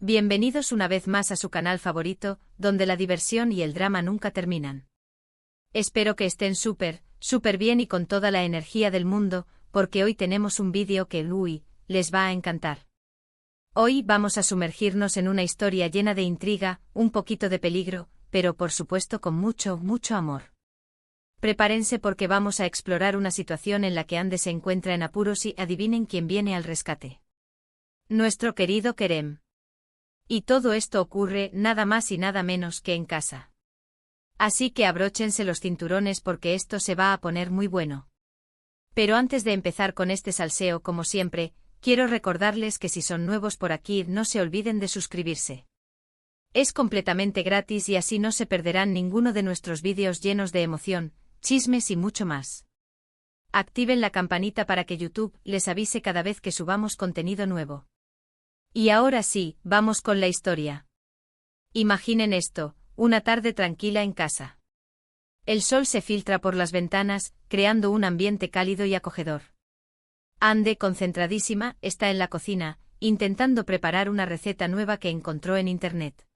Bienvenidos una vez más a su canal favorito, donde la diversión y el drama nunca terminan. Espero que estén súper bien y con toda la energía del mundo, porque hoy tenemos un vídeo que, les va a encantar. Hoy vamos a sumergirnos en una historia llena de intriga, un poquito de peligro, pero por supuesto con mucho amor. Prepárense porque vamos a explorar una situación en la que Ande se encuentra en apuros y adivinen quién viene al rescate. Nuestro querido Kerem. Y todo esto ocurre nada más y nada menos que en casa. Así que abróchense los cinturones porque esto se va a poner muy bueno. Pero antes de empezar con este salseo, como siempre, quiero recordarles que si son nuevos por aquí no se olviden de suscribirse. Es completamente gratis y así no se perderán ninguno de nuestros vídeos llenos de emoción, chismes y mucho más. Activen la campanita para que YouTube les avise cada vez que subamos contenido nuevo. Y ahora sí, vamos con la historia. Imaginen esto, una tarde tranquila en casa. El sol se filtra por las ventanas, creando un ambiente cálido y acogedor. Ande, concentradísima, está en la cocina, intentando preparar una receta nueva que encontró en internet.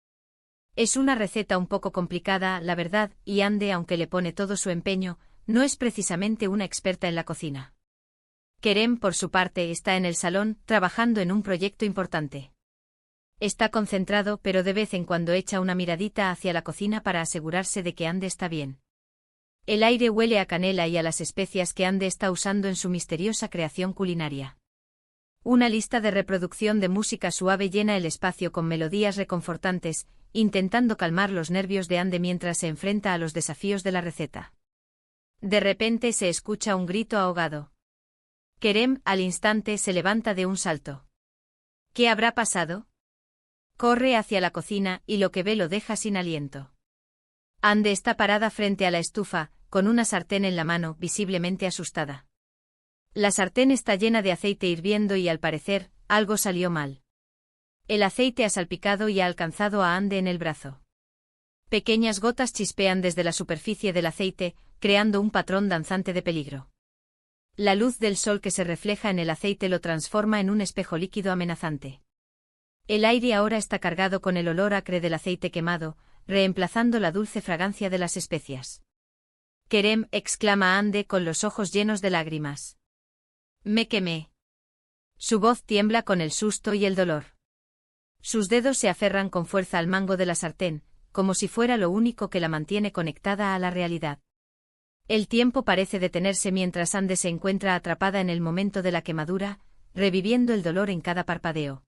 Es una receta un poco complicada, la verdad, y Ande, aunque le pone todo su empeño, no es precisamente una experta en la cocina. Kerem, por su parte, está en el salón, trabajando en un proyecto importante. Está concentrado, pero de vez en cuando echa una miradita hacia la cocina para asegurarse de que Ande está bien. El aire huele a canela y a las especias que Ande está usando en su misteriosa creación culinaria. Una lista de reproducción de música suave llena el espacio con melodías reconfortantes, intentando calmar los nervios de Ande mientras se enfrenta a los desafíos de la receta. De repente se escucha un grito ahogado. Kerem, al instante, se levanta de un salto. ¿Qué habrá pasado? Corre hacia la cocina y lo que ve lo deja sin aliento. Ande está parada frente a la estufa, con una sartén en la mano, visiblemente asustada. La sartén está llena de aceite hirviendo y al parecer, algo salió mal. El aceite ha salpicado y ha alcanzado a Ande en el brazo. Pequeñas gotas chispean desde la superficie del aceite, creando un patrón danzante de peligro. La luz del sol que se refleja en el aceite lo transforma en un espejo líquido amenazante. El aire ahora está cargado con el olor acre del aceite quemado, reemplazando la dulce fragancia de las especias. Kerem, exclama Ande con los ojos llenos de lágrimas. Me quemé. Su voz tiembla con el susto y el dolor. Sus dedos se aferran con fuerza al mango de la sartén, como si fuera lo único que la mantiene conectada a la realidad. El tiempo parece detenerse mientras Ande se encuentra atrapada en el momento de la quemadura, reviviendo el dolor en cada parpadeo.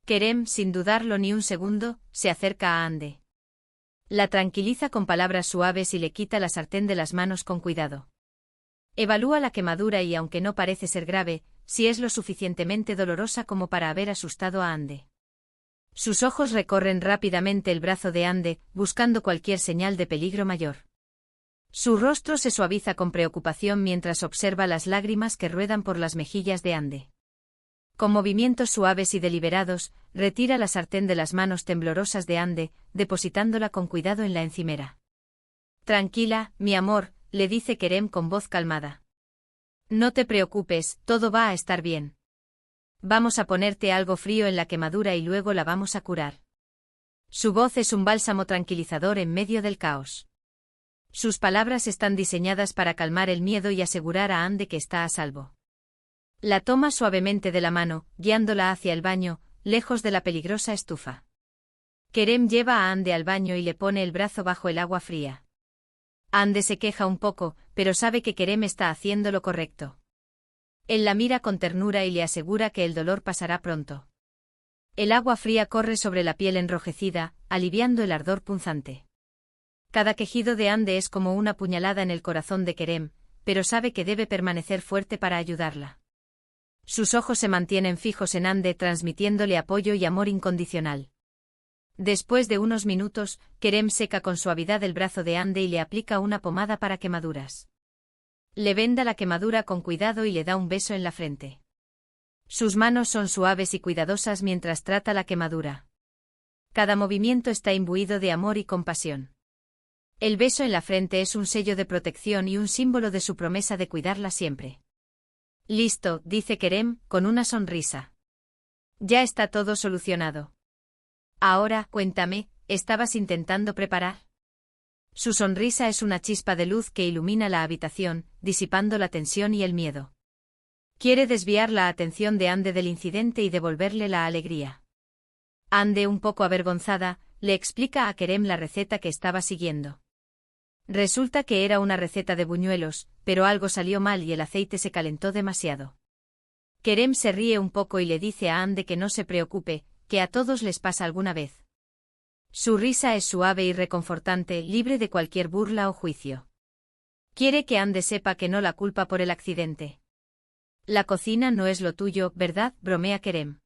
Kerem, sin dudarlo ni un segundo, se acerca a Ande. La tranquiliza con palabras suaves y le quita la sartén de las manos con cuidado. Evalúa la quemadura y aunque no parece ser grave, sí es lo suficientemente dolorosa como para haber asustado a Ande. Sus ojos recorren rápidamente el brazo de Ande, buscando cualquier señal de peligro mayor. Su rostro se suaviza con preocupación mientras observa las lágrimas que ruedan por las mejillas de Ande. Con movimientos suaves y deliberados, retira la sartén de las manos temblorosas de Ande, depositándola con cuidado en la encimera. Tranquila, mi amor, le dice Kerem con voz calmada. No te preocupes, todo va a estar bien. Vamos a ponerte algo frío en la quemadura y luego la vamos a curar. Su voz es un bálsamo tranquilizador en medio del caos. Sus palabras están diseñadas para calmar el miedo y asegurar a Ande que está a salvo. La toma suavemente de la mano, guiándola hacia el baño, lejos de la peligrosa estufa. Kerem lleva a Ande al baño y le pone el brazo bajo el agua fría. Ande se queja un poco, pero sabe que Kerem está haciendo lo correcto. Él la mira con ternura y le asegura que el dolor pasará pronto. El agua fría corre sobre la piel enrojecida, aliviando el ardor punzante. Cada quejido de Ande es como una puñalada en el corazón de Kerem, pero sabe que debe permanecer fuerte para ayudarla. Sus ojos se mantienen fijos en Ande, transmitiéndole apoyo y amor incondicional. Después de unos minutos, Kerem seca con suavidad el brazo de Ande y le aplica una pomada para quemaduras. Le venda la quemadura con cuidado y le da un beso en la frente. Sus manos son suaves y cuidadosas mientras trata la quemadura. Cada movimiento está imbuido de amor y compasión. El beso en la frente es un sello de protección y un símbolo de su promesa de cuidarla siempre. Listo, dice Kerem, con una sonrisa. Ya está todo solucionado. Ahora, cuéntame, ¿estabas intentando preparar? Su sonrisa es una chispa de luz que ilumina la habitación, disipando la tensión y el miedo. Quiere desviar la atención de Ande del incidente y devolverle la alegría. Ande, un poco avergonzada, le explica a Kerem la receta que estaba siguiendo. Resulta que era una receta de buñuelos, pero algo salió mal y el aceite se calentó demasiado. Kerem se ríe un poco y le dice a Ande que no se preocupe, que a todos les pasa alguna vez. Su risa es suave y reconfortante, libre de cualquier burla o juicio. Quiere que Ande sepa que no la culpa por el accidente. La cocina no es lo tuyo, ¿verdad?, bromea Kerem.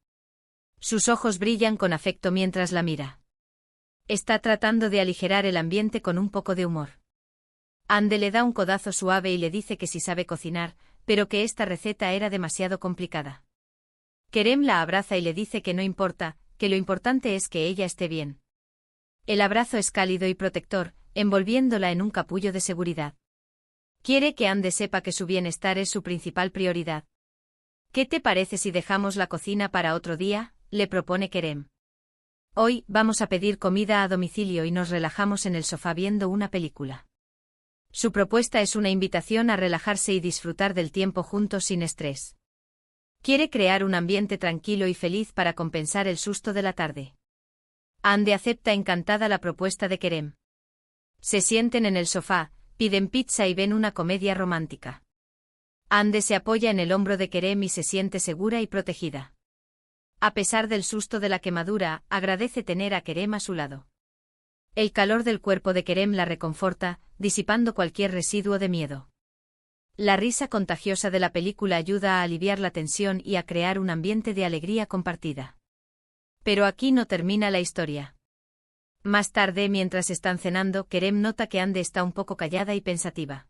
Sus ojos brillan con afecto mientras la mira. Está tratando de aligerar el ambiente con un poco de humor. Ande le da un codazo suave y le dice que sí sabe cocinar, pero que esta receta era demasiado complicada. Kerem la abraza y le dice que no importa, que lo importante es que ella esté bien. El abrazo es cálido y protector, envolviéndola en un capullo de seguridad. Quiere que Ande sepa que su bienestar es su principal prioridad. ¿Qué te parece si dejamos la cocina para otro día?, le propone Kerem. Hoy vamos a pedir comida a domicilio y nos relajamos en el sofá viendo una película. Su propuesta es una invitación a relajarse y disfrutar del tiempo juntos sin estrés. Quiere crear un ambiente tranquilo y feliz para compensar el susto de la tarde. Ande acepta encantada la propuesta de Kerem. Se sienten en el sofá, piden pizza y ven una comedia romántica. Ande se apoya en el hombro de Kerem y se siente segura y protegida. A pesar del susto de la quemadura, agradece tener a Kerem a su lado. El calor del cuerpo de Kerem la reconforta, disipando cualquier residuo de miedo. La risa contagiosa de la película ayuda a aliviar la tensión y a crear un ambiente de alegría compartida. Pero aquí no termina la historia. Más tarde, mientras están cenando, Kerem nota que Ande está un poco callada y pensativa.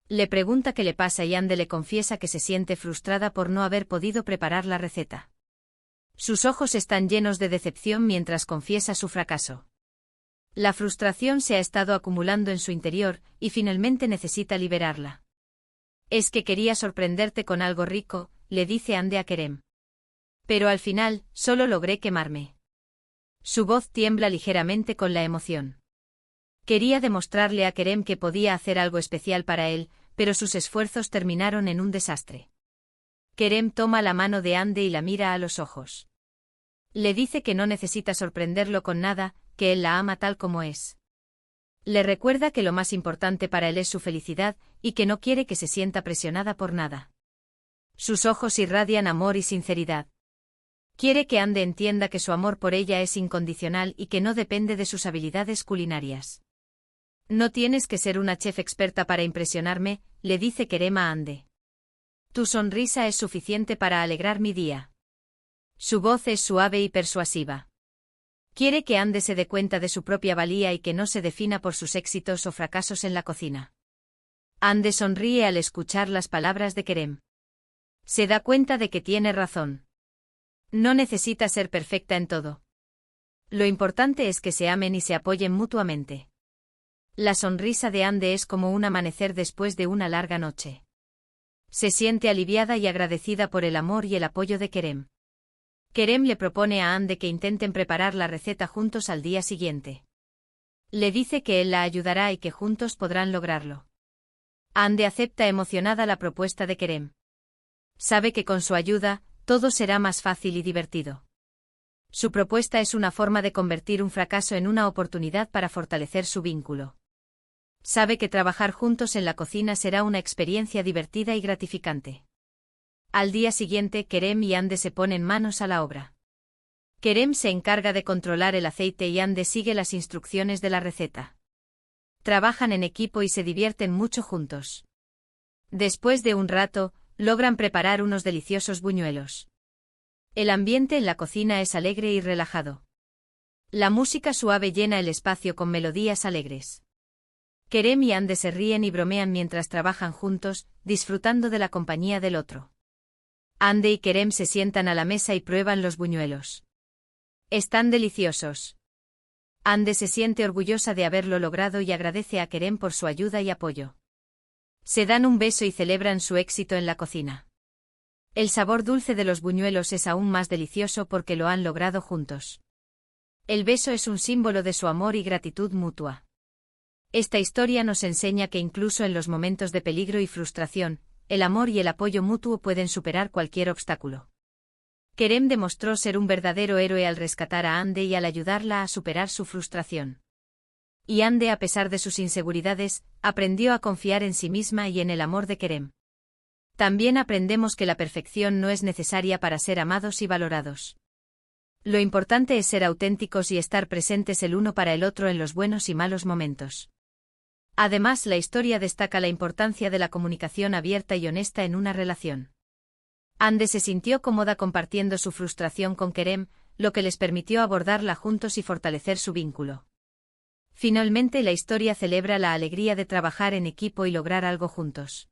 Le pregunta qué le pasa y Ande le confiesa que se siente frustrada por no haber podido preparar la receta. Sus ojos están llenos de decepción mientras confiesa su fracaso. La frustración se ha estado acumulando en su interior, y finalmente necesita liberarla. Es que quería sorprenderte con algo rico, le dice Ande a Kerem. Pero al final, solo logré quemarme. Su voz tiembla ligeramente con la emoción. Quería demostrarle a Kerem que podía hacer algo especial para él, pero sus esfuerzos terminaron en un desastre. Kerem toma la mano de Ande y la mira a los ojos. Le dice que no necesita sorprenderlo con nada, que él la ama tal como es. Le recuerda que lo más importante para él es su felicidad, y que no quiere que se sienta presionada por nada. Sus ojos irradian amor y sinceridad. Quiere que Ande entienda que su amor por ella es incondicional y que no depende de sus habilidades culinarias. No tienes que ser una chef experta para impresionarme, le dice Kerem a Ande. Tu sonrisa es suficiente para alegrar mi día. Su voz es suave y persuasiva. Quiere que Ande se dé cuenta de su propia valía y que no se defina por sus éxitos o fracasos en la cocina. Ande sonríe al escuchar las palabras de Kerem. Se da cuenta de que tiene razón. No necesita ser perfecta en todo. Lo importante es que se amen y se apoyen mutuamente. La sonrisa de Ande es como un amanecer después de una larga noche. Se siente aliviada y agradecida por el amor y el apoyo de Kerem. Kerem le propone a Ande que intenten preparar la receta juntos al día siguiente. Le dice que él la ayudará y que juntos podrán lograrlo. Ande acepta emocionada la propuesta de Kerem. Sabe que con su ayuda, todo será más fácil y divertido. Su propuesta es una forma de convertir un fracaso en una oportunidad para fortalecer su vínculo. Sabe que trabajar juntos en la cocina será una experiencia divertida y gratificante. Al día siguiente, Kerem y Ande se ponen manos a la obra. Kerem se encarga de controlar el aceite y Ande sigue las instrucciones de la receta. Trabajan en equipo y se divierten mucho juntos. Después de un rato, logran preparar unos deliciosos buñuelos. El ambiente en la cocina es alegre y relajado. La música suave llena el espacio con melodías alegres. Kerem y Ande se ríen y bromean mientras trabajan juntos, disfrutando de la compañía del otro. Ande y Kerem se sientan a la mesa y prueban los buñuelos. Están deliciosos. Ande se siente orgullosa de haberlo logrado y agradece a Kerem por su ayuda y apoyo. Se dan un beso y celebran su éxito en la cocina. El sabor dulce de los buñuelos es aún más delicioso porque lo han logrado juntos. El beso es un símbolo de su amor y gratitud mutua. Esta historia nos enseña que incluso en los momentos de peligro y frustración, el amor y el apoyo mutuo pueden superar cualquier obstáculo. Kerem demostró ser un verdadero héroe al rescatar a Hande y al ayudarla a superar su frustración. Y Hande, a pesar de sus inseguridades, aprendió a confiar en sí misma y en el amor de Kerem. También aprendemos que la perfección no es necesaria para ser amados y valorados. Lo importante es ser auténticos y estar presentes el uno para el otro en los buenos y malos momentos. Además, la historia destaca la importancia de la comunicación abierta y honesta en una relación. Hande se sintió cómoda compartiendo su frustración con Kerem, lo que les permitió abordarla juntos y fortalecer su vínculo. Finalmente, la historia celebra la alegría de trabajar en equipo y lograr algo juntos.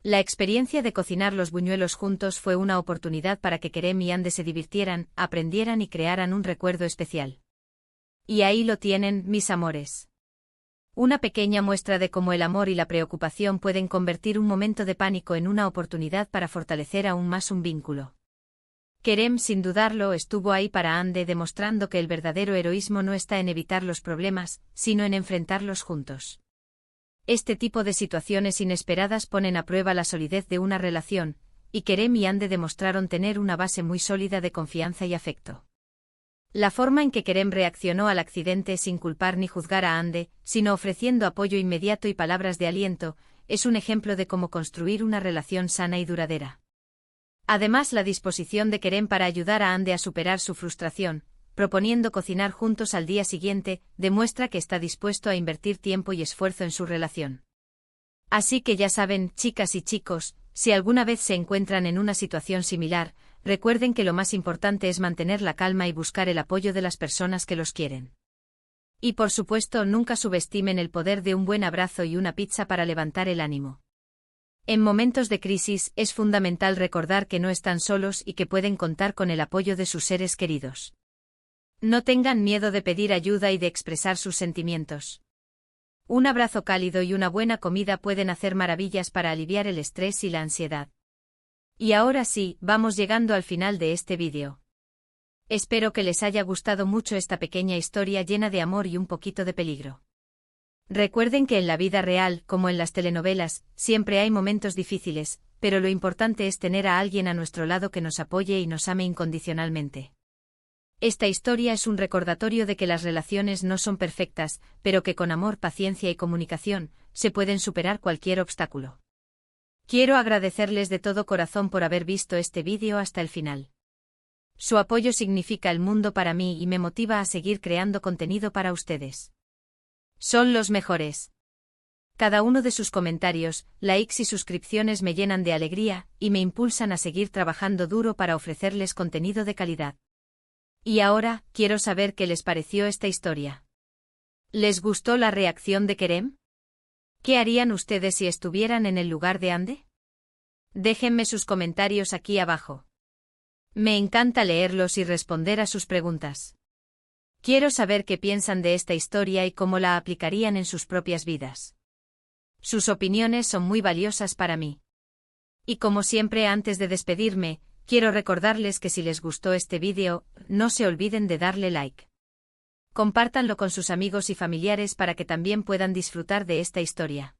La experiencia de cocinar los buñuelos juntos fue una oportunidad para que Kerem y Hande se divirtieran, aprendieran y crearan un recuerdo especial. Y ahí lo tienen, mis amores. Una pequeña muestra de cómo el amor y la preocupación pueden convertir un momento de pánico en una oportunidad para fortalecer aún más un vínculo. Kerem, sin dudarlo, estuvo ahí para Hande, demostrando que el verdadero heroísmo no está en evitar los problemas, sino en enfrentarlos juntos. Este tipo de situaciones inesperadas ponen a prueba la solidez de una relación, y Kerem y Hande demostraron tener una base muy sólida de confianza y afecto. La forma en que Kerem reaccionó al accidente sin culpar ni juzgar a Hande, sino ofreciendo apoyo inmediato y palabras de aliento, es un ejemplo de cómo construir una relación sana y duradera. Además, la disposición de Kerem para ayudar a Hande a superar su frustración, proponiendo cocinar juntos al día siguiente, demuestra que está dispuesto a invertir tiempo y esfuerzo en su relación. Así que ya saben, chicas y chicos, si alguna vez se encuentran en una situación similar, recuerden que lo más importante es mantener la calma y buscar el apoyo de las personas que los quieren. Y por supuesto, nunca subestimen el poder de un buen abrazo y una pizza para levantar el ánimo. En momentos de crisis, es fundamental recordar que no están solos y que pueden contar con el apoyo de sus seres queridos. No tengan miedo de pedir ayuda y de expresar sus sentimientos. Un abrazo cálido y una buena comida pueden hacer maravillas para aliviar el estrés y la ansiedad. Y ahora sí, vamos llegando al final de este vídeo. Espero que les haya gustado mucho esta pequeña historia llena de amor y un poquito de peligro. Recuerden que en la vida real, como en las telenovelas, siempre hay momentos difíciles, pero lo importante es tener a alguien a nuestro lado que nos apoye y nos ame incondicionalmente. Esta historia es un recordatorio de que las relaciones no son perfectas, pero que con amor, paciencia y comunicación, se pueden superar cualquier obstáculo. Quiero agradecerles de todo corazón por haber visto este vídeo hasta el final. Su apoyo significa el mundo para mí y me motiva a seguir creando contenido para ustedes. Son los mejores. Cada uno de sus comentarios, likes y suscripciones me llenan de alegría y me impulsan a seguir trabajando duro para ofrecerles contenido de calidad. Y ahora, quiero saber qué les pareció esta historia. ¿Les gustó la reacción de Kerem? ¿Qué harían ustedes si estuvieran en el lugar de Hande? Déjenme sus comentarios aquí abajo. Me encanta leerlos y responder a sus preguntas. Quiero saber qué piensan de esta historia y cómo la aplicarían en sus propias vidas. Sus opiniones son muy valiosas para mí. Y como siempre, antes de despedirme, quiero recordarles que si les gustó este vídeo, no se olviden de darle like. Compártanlo con sus amigos y familiares para que también puedan disfrutar de esta historia.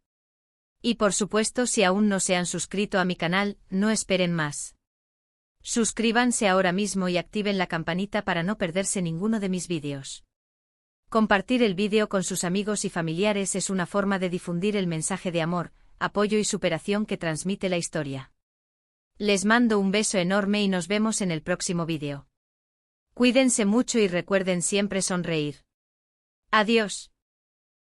Y por supuesto, si aún no se han suscrito a mi canal, no esperen más. Suscríbanse ahora mismo y activen la campanita para no perderse ninguno de mis vídeos. Compartir el vídeo con sus amigos y familiares es una forma de difundir el mensaje de amor, apoyo y superación que transmite la historia. Les mando un beso enorme y nos vemos en el próximo vídeo. Cuídense mucho y recuerden siempre sonreír. Adiós.